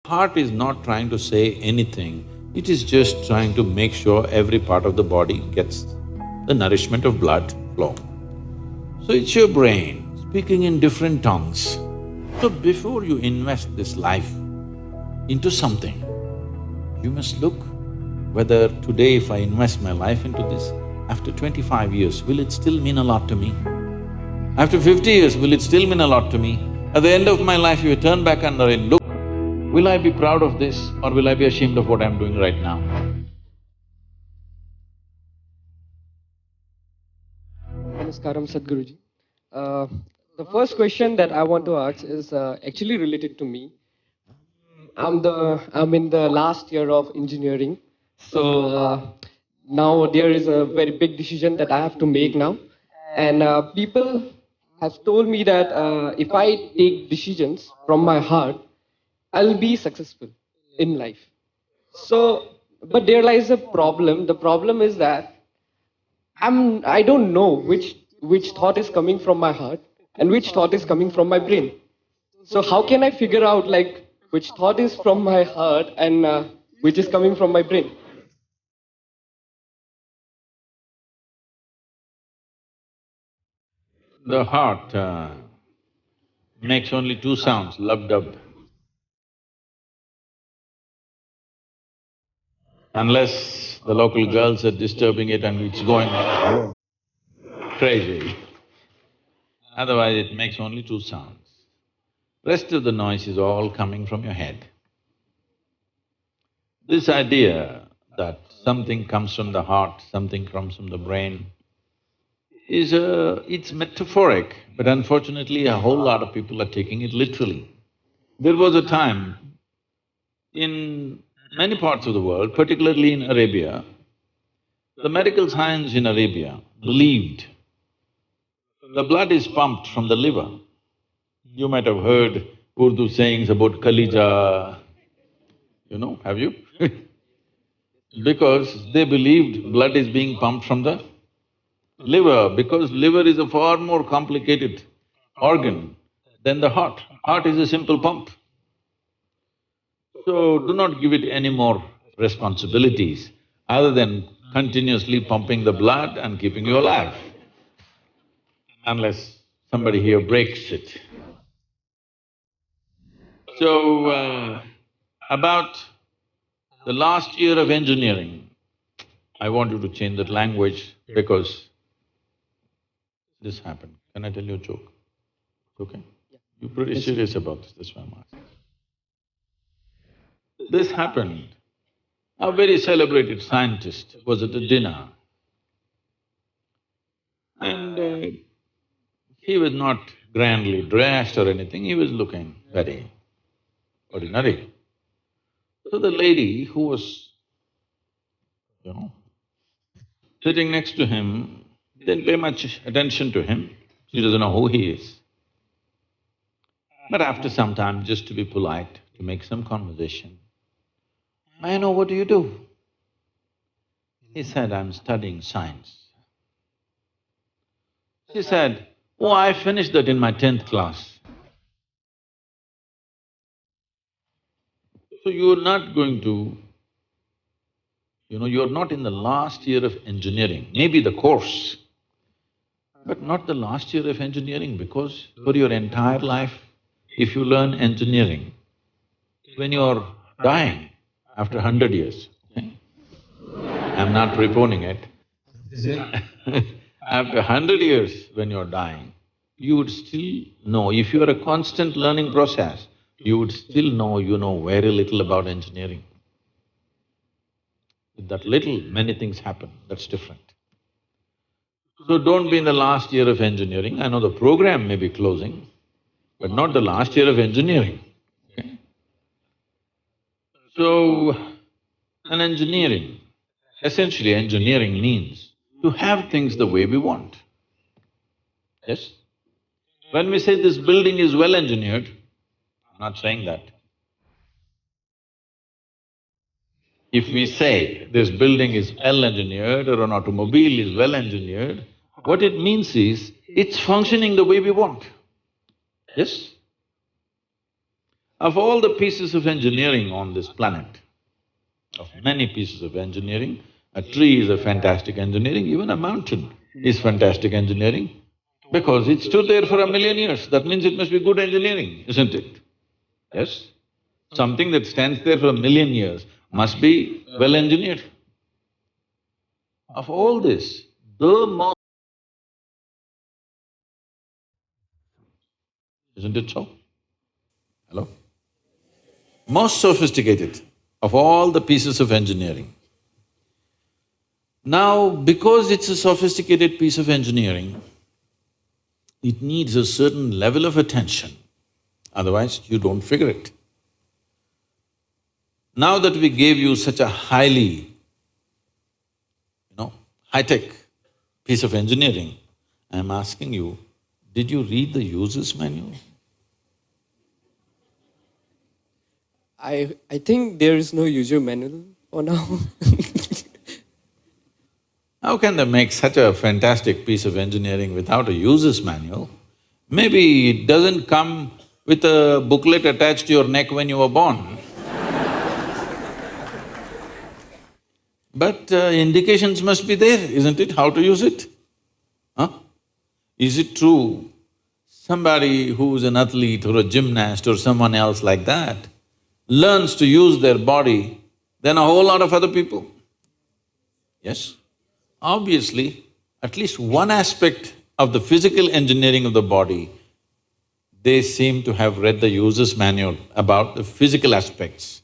Heart is not trying to say anything, it is just trying to make sure every part of the body gets the nourishment of blood flow. So it's your brain speaking in different tongues. So before you invest this life into something, you must look whether today if I invest my life into this, after 25 years, will it still mean a lot to me? After 50 years, will it still mean a lot to me? At the end of my life, if I turn back and I look, will I be proud of this or will I be ashamed of what I'm doing right now? Namaskaram, Sadhguruji. Uh, the first question that I want to ask is actually related to me. I'm in the last year of engineering, so now there is a very big decision that I have to make now, and people have told me that if I take decisions from my heart, I'll be successful in life. So, but there lies a problem. The problem is that I don't know which thought is coming from my heart and which thought is coming from my brain. So how can I figure out like which thought is from my heart and which is coming from my brain? The heart makes only two sounds, lub-dub. Unless the local girls are disturbing it and it's going crazy. Otherwise it makes only two sounds. Rest of the noise is all coming from your head. This idea that something comes from the heart, something comes from the brain it's metaphoric, but unfortunately a whole lot of people are taking it literally. There was a time in many parts of the world, particularly in Arabia, the medical science in Arabia believed the blood is pumped from the liver. You might have heard Urdu sayings about Kalija, have you? Because they believed blood is being pumped from the liver, because liver is a far more complicated organ than the heart. Heart is a simple pump. So do not give it any more responsibilities other than continuously pumping the blood and keeping you alive, unless somebody here breaks it. So, about the last year of engineering, I want you to change that language because this happened. Can I tell you a joke? Okay? You're pretty serious about this, that's why I'm asking. This happened. A very celebrated scientist was at a dinner and he was not grandly dressed or anything, he was looking very ordinary. So the lady who was, you know, sitting next to him didn't pay much attention to him, she doesn't know who he is. But after some time, just to be polite, to make some conversation, "May I know what do you do?" He said, "I'm studying science." She said, "Oh, I finished that in my 10th class." So you're not going to, you're not in the last year of engineering, maybe the course, but not the last year of engineering, because for your entire life, if you learn engineering, when you're dying after 100 years, okay, I'm not preponing it, after 100 years when you're dying, you would still know, if you're a constant learning process, you would still know you know very little about engineering. With that little, many things happen, that's different. So don't be in the last year of engineering. I know the program may be closing, but not the last year of engineering, okay? So, essentially engineering means to have things the way we want, yes? When we say this building is well engineered, I'm not saying that. If we say this building is well engineered or an automobile is well engineered, what it means is, it's functioning the way we want, yes? Of all the pieces of engineering on this planet, of many pieces of engineering, a tree is a fantastic engineering, even a mountain is fantastic engineering, because it stood there for 1,000,000 years, that means it must be good engineering, isn't it? Yes? Something that stands there for 1,000,000 years must be well engineered. Of all this, the most… Isn't it so? Hello? Most sophisticated of all the pieces of engineering. Now, because it's a sophisticated piece of engineering, it needs a certain level of attention, otherwise you don't figure it. Now that we gave you such a highly, high-tech piece of engineering, I'm asking you, did you read the user's manual? I think there is no user manual for now. How can they make such a fantastic piece of engineering without a user's manual? Maybe it doesn't come with a booklet attached to your neck when you were born. But indications must be there, isn't it, how to use it? Huh? Is it true somebody who's an athlete or a gymnast or someone else like that learns to use their body than a whole lot of other people? Yes? Obviously, at least one aspect of the physical engineering of the body, they seem to have read the user's manual about the physical aspects.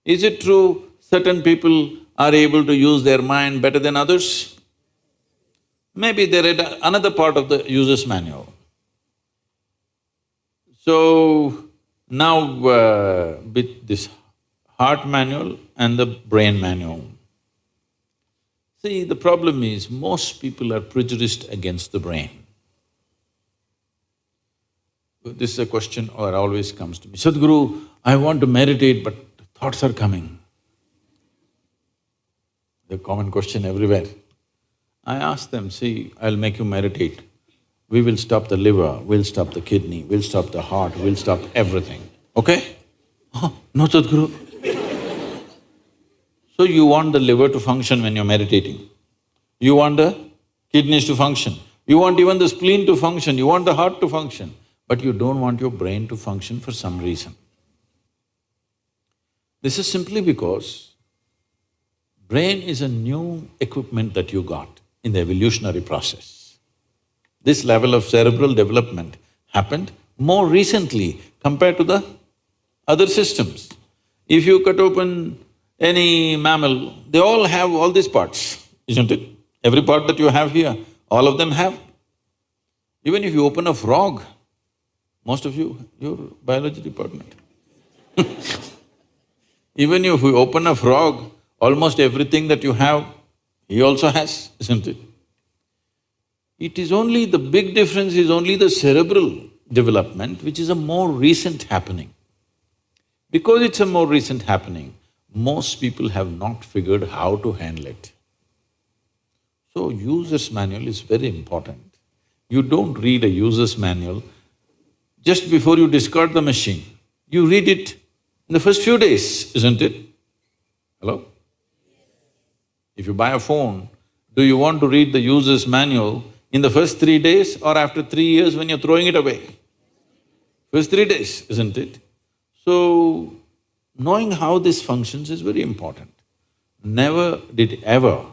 Is it true certain people are able to use their mind better than others? Maybe they read another part of the user's manual. So, now with this heart manual and the brain manual, see, the problem is most people are prejudiced against the brain. This is a question that always comes to me, Sadhguru, I want to meditate but thoughts are coming. The common question everywhere. I ask them, see, I'll make you meditate. We will stop the liver, we'll stop the kidney, we'll stop the heart, we'll stop everything, okay? Oh, no, Sadhguru. So you want the liver to function when you're meditating, you want the kidneys to function, you want even the spleen to function, you want the heart to function, but you don't want your brain to function for some reason. This is simply because brain is a new equipment that you got in the evolutionary process. This level of cerebral development happened more recently compared to the other systems. If you cut open any mammal, they all have all these parts, isn't it? Every part that you have here, all of them have. Even if you open a frog, most of you, you're biology department. Even if you open a frog, almost everything that you have, he also has, isn't it? It is only… the big difference is only the cerebral development, which is a more recent happening. Because it's a more recent happening, most people have not figured how to handle it. So, user's manual is very important. You don't read a user's manual just before you discard the machine. You read it in the first few days, isn't it? Hello? If you buy a phone, do you want to read the user's manual in the first 3 days or after 3 years when you're throwing it away? First 3 days, isn't it? So, knowing how this functions is very important. Never did ever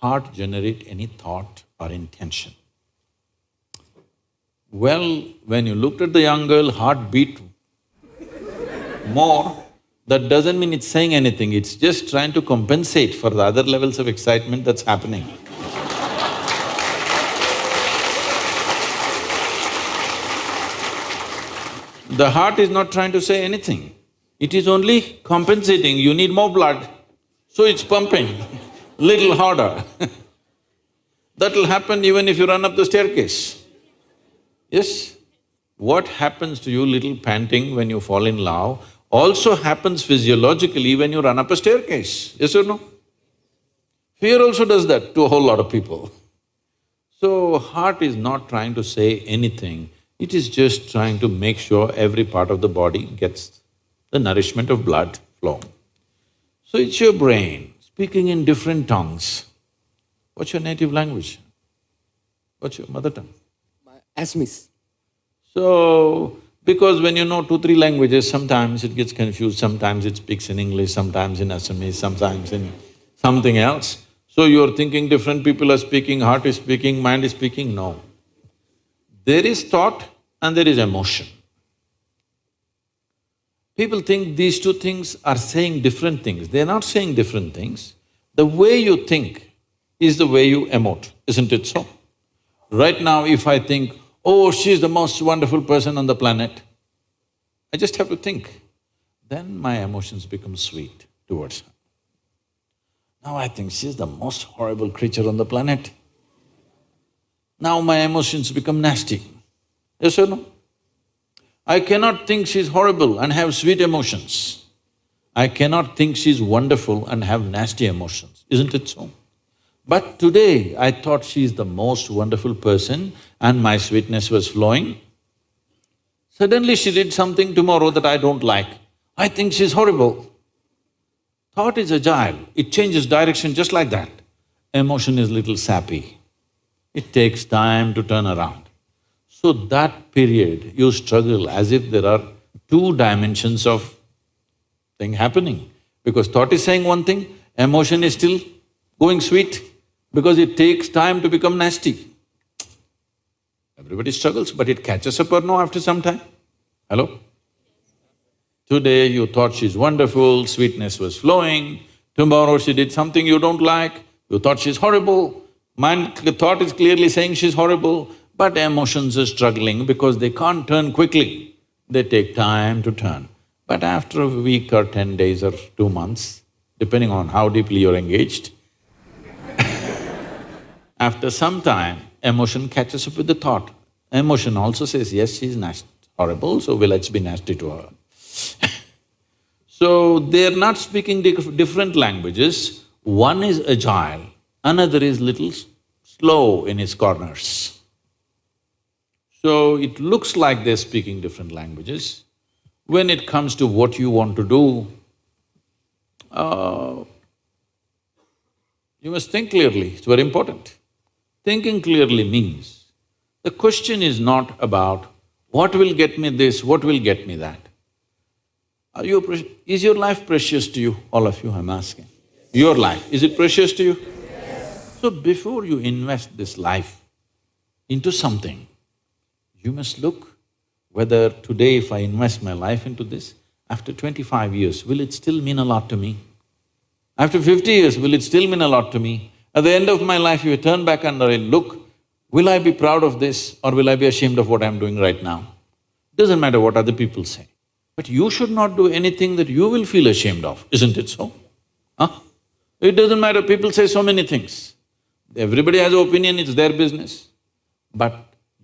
heart generate any thought or intention. Well, when you looked at the young girl, heart beat more, that doesn't mean it's saying anything, it's just trying to compensate for the other levels of excitement that's happening. The heart is not trying to say anything, it is only compensating, you need more blood, so it's pumping little harder. That'll happen even if you run up the staircase. Yes? What happens to you little panting when you fall in love also happens physiologically when you run up a staircase, yes or no? Fear also does that to a whole lot of people. So, heart is not trying to say anything, It is just trying to make sure every part of the body gets the nourishment of blood flow. So it's your brain speaking in different tongues. What's your native language? What's your mother tongue? Asmis. So, because when you know 2, 3 languages, sometimes it gets confused, sometimes it speaks in English, sometimes in Assamese, sometimes in something else. So you're thinking different people are speaking, heart is speaking, mind is speaking, no. There is thought and there is emotion. People think these two things are saying different things. They're not saying different things. The way you think is the way you emote, isn't it so? Right now, if I think, oh, she's the most wonderful person on the planet, I just have to think. Then my emotions become sweet towards her. Now I think she's the most horrible creature on the planet. Now my emotions become nasty. Yes or no? I cannot think she's horrible and have sweet emotions. I cannot think she's wonderful and have nasty emotions, isn't it so? But today I thought she's the most wonderful person and my sweetness was flowing. Suddenly she did something tomorrow that I don't like. I think she's horrible. Thought is agile, it changes direction just like that. Emotion is little sappy. It takes time to turn around. So that period you struggle as if there are 2 dimensions of thing happening. Because thought is saying one thing, emotion is still going sweet because it takes time to become nasty. Everybody struggles, but it catches up or no after some time? Hello? Today you thought she's wonderful, sweetness was flowing, tomorrow she did something you don't like, you thought she's horrible, the thought is clearly saying she's horrible, but emotions are struggling because they can't turn quickly, they take time to turn. But after a week or 10 days or 2 months, depending on how deeply you're engaged, after some time, emotion catches up with the thought. Emotion also says, yes, she's horrible, so let's be nasty to her. So they're not speaking different languages, one is agile, another is little slow in his corners. So it looks like they're speaking different languages. When it comes to what you want to do, you must think clearly, it's very important. Thinking clearly means, the question is not about what will get me this, what will get me that. Is your life precious to you? All of you, I'm asking. Your life, is it precious to you? Yes. So before you invest this life into something, you must look whether today if I invest my life into this, after 25 years, will it still mean a lot to me? After 50 years, will it still mean a lot to me? At the end of my life, if I turn back and I look, will I be proud of this or will I be ashamed of what I'm doing right now? Doesn't matter what other people say. But you should not do anything that you will feel ashamed of, isn't it so? Huh? It doesn't matter, people say so many things. Everybody has an opinion, it's their business. But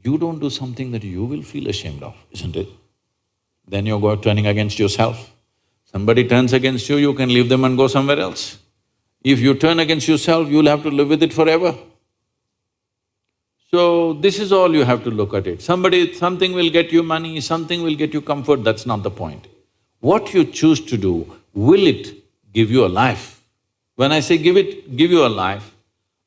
you don't do something that you will feel ashamed of, isn't it? Then you're turning against yourself. Somebody turns against you, you can leave them and go somewhere else. If you turn against yourself, you'll have to live with it forever. So this is all you have to look at it. Something will get you money, something will get you comfort, that's not the point. What you choose to do, will it give you a life? When I say give you a life,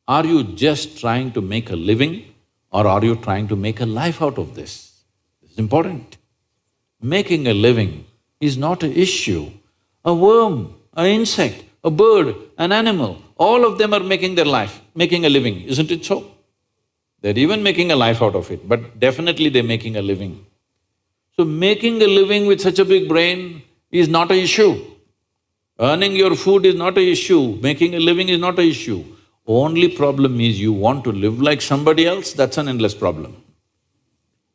are you just trying to make a living or are you trying to make a life out of this? This is important. Making a living is not an issue. A worm, an insect, a bird, an animal, all of them are making their life, making a living, isn't it so? They're even making a life out of it, but definitely they're making a living. So making a living with such a big brain is not an issue. Earning your food is not an issue, making a living is not an issue. Only problem is you want to live like somebody else, that's an endless problem.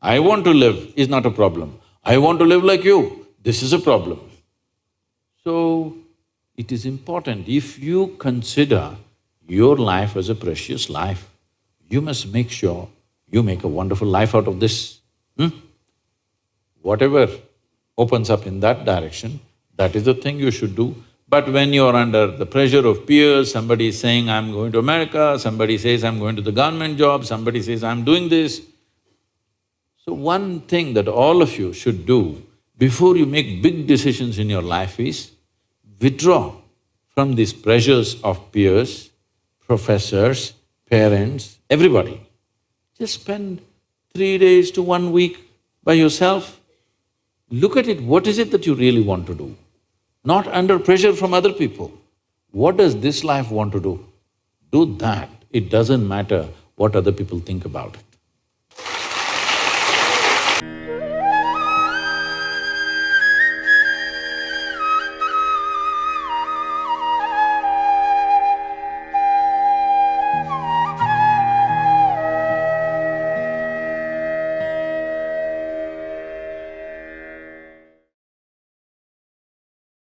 I want to live is not a problem. I want to live like you, this is a problem. So, it is important, if you consider your life as a precious life, you must make sure you make a wonderful life out of this. Whatever opens up in that direction, that is the thing you should do. But when you're under the pressure of peers, somebody is saying, I'm going to America, somebody says, I'm going to the government job, somebody says, I'm doing this. So one thing that all of you should do before you make big decisions in your life is withdraw from these pressures of peers, professors, parents, everybody. Just spend 3 days to 1 week by yourself. Look at it, what is it that you really want to do? Not under pressure from other people. What does this life want to do? Do that. It doesn't matter what other people think about it.